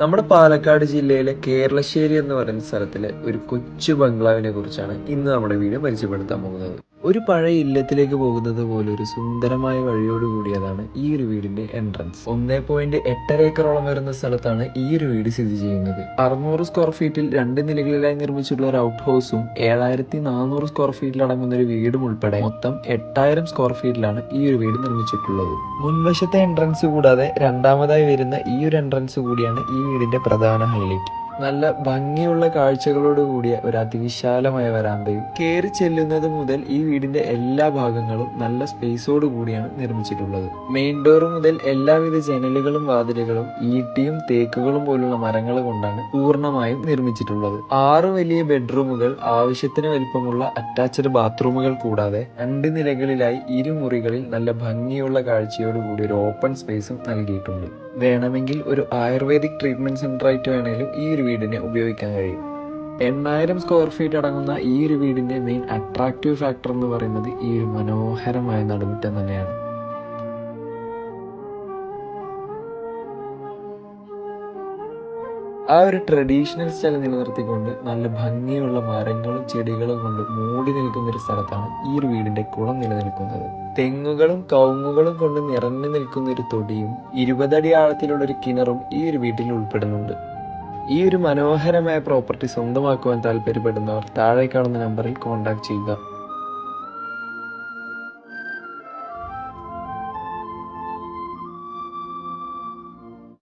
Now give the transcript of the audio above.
നമ്മുടെ പാലക്കാട് ജില്ലയിലെ കേരളശ്ശേരി എന്ന് പറയുന്ന സ്ഥലത്തിലെ ഒരു കൊച്ചു ബംഗ്ലാവിനെ കുറിച്ചാണ് ഇന്ന് നമ്മുടെ വീഡിയോ പരിചയപ്പെടുത്താൻ പോകുന്നത്. ഒരു പഴയ ഇല്ലത്തിലേക്ക് പോകുന്നത് പോലെ ഒരു സുന്ദരമായ വഴിയോട് കൂടിയതാണ് ഈ ഒരു വീടിന്റെ എൻട്രൻസ്. 1.8 ഏക്കറോളം വരുന്ന സ്ഥലത്താണ് ഈ ഒരു വീട് സ്ഥിതി ചെയ്യുന്നത്. 600 സ്ക്വയർ ഫീറ്റിൽ 2 നിലകളിലായി നിർമ്മിച്ചിട്ടുള്ള ഒരു ഔട്ട് ഹൗസും 7400 സ്ക്വയർ ഫീറ്റിൽ അടങ്ങുന്ന ഒരു വീടും ഉൾപ്പെടെ മൊത്തം 8000 സ്ക്വയർ ഫീറ്റിലാണ് ഈ ഒരു വീട് നിർമ്മിച്ചിട്ടുള്ളത്. മുൻവശത്തെ എൻട്രൻസ് കൂടാതെ രണ്ടാമതായി വരുന്ന ഈ ഒരു എൻട്രൻസ് കൂടിയാണ് ഈ വീടിന്റെ പ്രധാന ഹൈലൈറ്റ്. നല്ല ഭംഗിയുള്ള കാഴ്ചകളോട് കൂടിയ ഒരു അതിവിശാലമായ വരാന്തയും കയറി ചെല്ലുന്നത് മുതൽ ഈ വീടിന്റെ എല്ലാ ഭാഗങ്ങളും നല്ല സ്പേസോട് കൂടിയാണ് നിർമ്മിച്ചിട്ടുള്ളത്. മെയിൻ ഡോർ മുതൽ എല്ലാവിധ ജനലുകളും വാതിലുകളും ഈട്ടിയും തേക്കുകളും പോലുള്ള മരങ്ങൾ കൊണ്ടാണ് പൂർണ്ണമായും നിർമ്മിച്ചിട്ടുള്ളത്. 6 വലിയ ബെഡ്റൂമുകൾ, ആവശ്യത്തിന് വലിപ്പമുള്ള അറ്റാച്ച്ഡ് ബാത്റൂമുകൾ കൂടാതെ 2 നിലകളിലായി ഇരുമുറികളിൽ നല്ല ഭംഗിയുള്ള കാഴ്ചയോട് കൂടി ഒരു ഓപ്പൺ സ്പേസും നൽകിയിട്ടുണ്ട്. വേണമെങ്കിൽ ഒരു ആയുർവേദിക് ട്രീറ്റ്മെന്റ് സെന്റർ ആയിട്ട് വേണമെങ്കിലും ഈ ഒരു വീടിനെ ഉപയോഗിക്കാൻ കഴിയും. 8000 സ്ക്വയർ ഫീറ്റ് അടങ്ങുന്ന ഈ ഒരു വീടിന്റെ മെയിൻ അട്രാക്റ്റീവ് ഫാക്ടർ എന്ന് പറയുന്നത് ഈ ഒരു മനോഹരമായ നടുമുറ്റം തന്നെയാണ്. ആ ഒരു ട്രഡീഷണൽ സ്റ്റൈൽ നിലനിർത്തിക്കൊണ്ട് നല്ല ഭംഗിയുള്ള മരങ്ങളും ചെടികളും കൊണ്ട് മൂടി നിൽക്കുന്ന ഒരു സ്ഥലത്താണ് ഈ ഒരു വീടിന്റെ കുളം നിലനിൽക്കുന്നത്. തെങ്ങുകളും കവുങ്ങുകളും കൊണ്ട് നിറഞ്ഞു നിൽക്കുന്ന ഒരു തൊടിയും 20 അടി ആഴത്തിലുള്ള ഒരു കിണറും ഈ ഒരു വീട്ടിൽ ഉൾപ്പെടുന്നുണ്ട്. ഈ ഒരു മനോഹരമായ പ്രോപ്പർട്ടി സ്വന്തമാക്കുവാൻ താല്പര്യപ്പെടുന്നവർ താഴെ കാണുന്ന നമ്പറിൽ കോൺടാക്ട് ചെയ്യുക.